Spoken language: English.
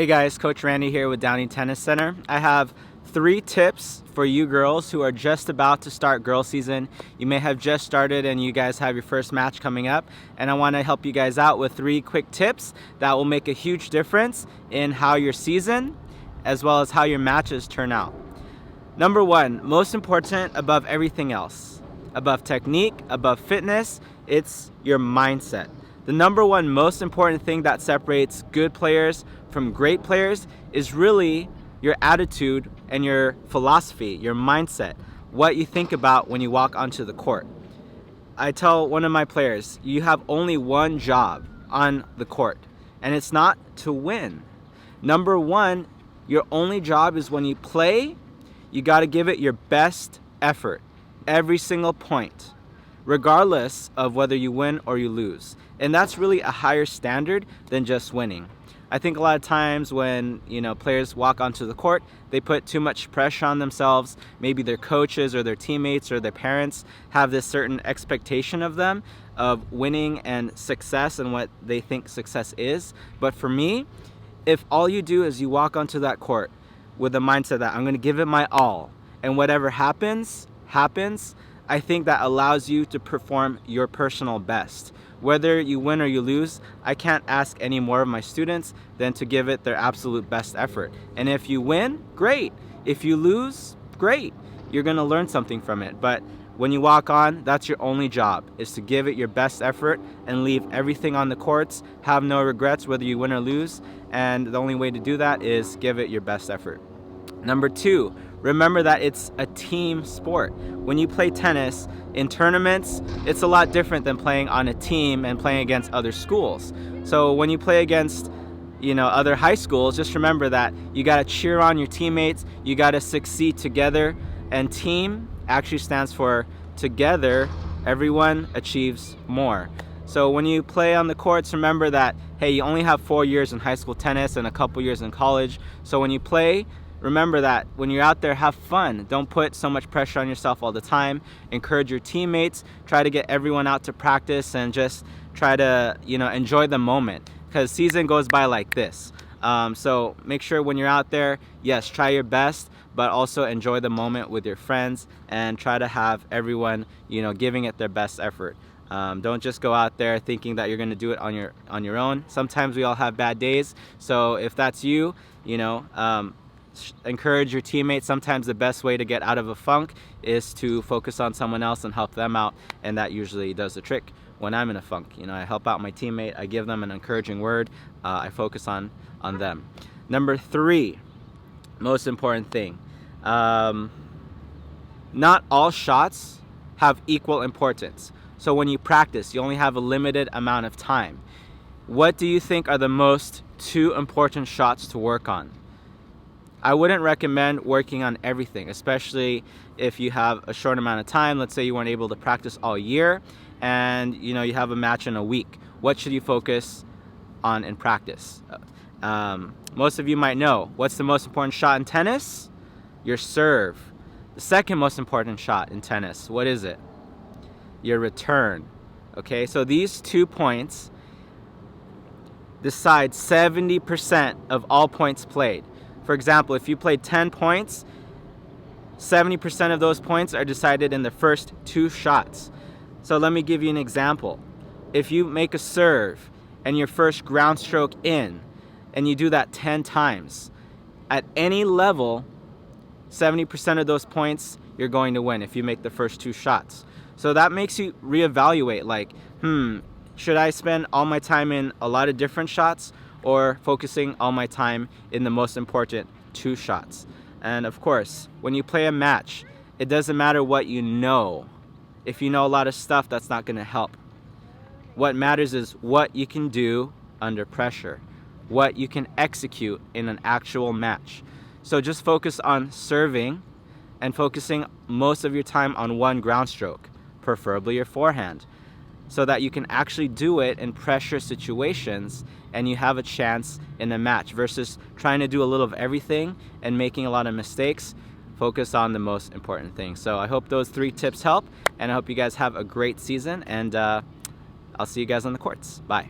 Hey guys, Coach Randy here with Downey Tennis Center. I have 3 tips for you girls who are just about to start girl season. You may have just started and you guys have your first match coming up, and I want to help you guys out with 3 quick tips that will make a huge difference in how your season as well as how your matches turn out. Number 1, most important above everything else, above technique, above fitness, it's your mindset. The number 1 most important thing that separates good players from great players is really your attitude and your philosophy, your mindset, what you think about when you walk onto the court. I tell one of my players, you have only one job on the court, and it's not to win. Number 1, your only job is when you play, you got to give it your best effort, every single point, regardless of whether you win or you lose. And that's really a higher standard than just winning. I think a lot of times when players walk onto the court, they put too much pressure on themselves. Maybe their coaches or their teammates or their parents have this certain expectation of them of winning and success and what they think success is. But for me, if all you do is you walk onto that court with the mindset that I'm going to give it my all, and whatever happens, I think that allows you to perform your personal best. Whether you win or you lose, I can't ask any more of my students than to give it their absolute best effort. And if you win, great. If you lose, great. You're going to learn something from it. But when you walk on, that's your only job, is to give it your best effort and leave everything on the courts, have no regrets whether you win or lose. And the only way to do that is give it your best effort. Number 2, remember that it's a team sport. When you play tennis in tournaments, it's a lot different than playing on a team and playing against other schools. So when you play against other high schools, just remember that you got to cheer on your teammates, you got to succeed together, and team actually stands for together, everyone achieves more. So when you play on the courts, remember that, hey, you only have 4 years in high school tennis and a couple years in college. So when you play, remember that when you're out there, have fun. Don't put so much pressure on yourself all the time. Encourage your teammates. Try to get everyone out to practice and just try to, enjoy the moment, because season goes by like this. So make sure when you're out there, yes, try your best, but also enjoy the moment with your friends and try to have everyone, giving it their best effort. Don't just go out there thinking that you're going to do it on your own. Sometimes we all have bad days. So if that's you, encourage your teammates. Sometimes the best way to get out of a funk is to focus on someone else and help them out, and that usually does the trick when I'm in a funk. I help out my teammate, I give them an encouraging word, I focus on them. Number 3, most important thing, not all shots have equal importance. So when you practice, you only have a limited amount of time. What do you think are the most 2 important shots to work on? I wouldn't recommend working on everything, especially if you have a short amount of time. Let's say you weren't able to practice all year and you have a match in a week. What should you focus on in practice? Most of you might know, what's the most important shot in tennis? Your serve. The second most important shot in tennis, what is it? Your return. Okay, so these 2 points decide 70% of all points played. For example, if you played 10 points, 70% of those points are decided in the first 2 shots. So let me give you an example. If you make a serve and your first ground stroke in, and you do that 10 times, at any level, 70% of those points you're going to win if you make the first 2 shots. So that makes you reevaluate, like, should I spend all my time in a lot of different shots, or focusing all my time in the most important 2 shots? And of course, when you play a match, it doesn't matter what you know. If you know a lot of stuff, that's not going to help. What matters is what you can do under pressure, what you can execute in an actual match. So just focus on serving and focusing most of your time on one ground stroke, preferably your forehand, so that you can actually do it in pressure situations and you have a chance in a match, versus trying to do a little of everything and making a lot of mistakes. Focus on the most important thing. So I hope those 3 tips help, and I hope you guys have a great season, and I'll see you guys on the courts. Bye.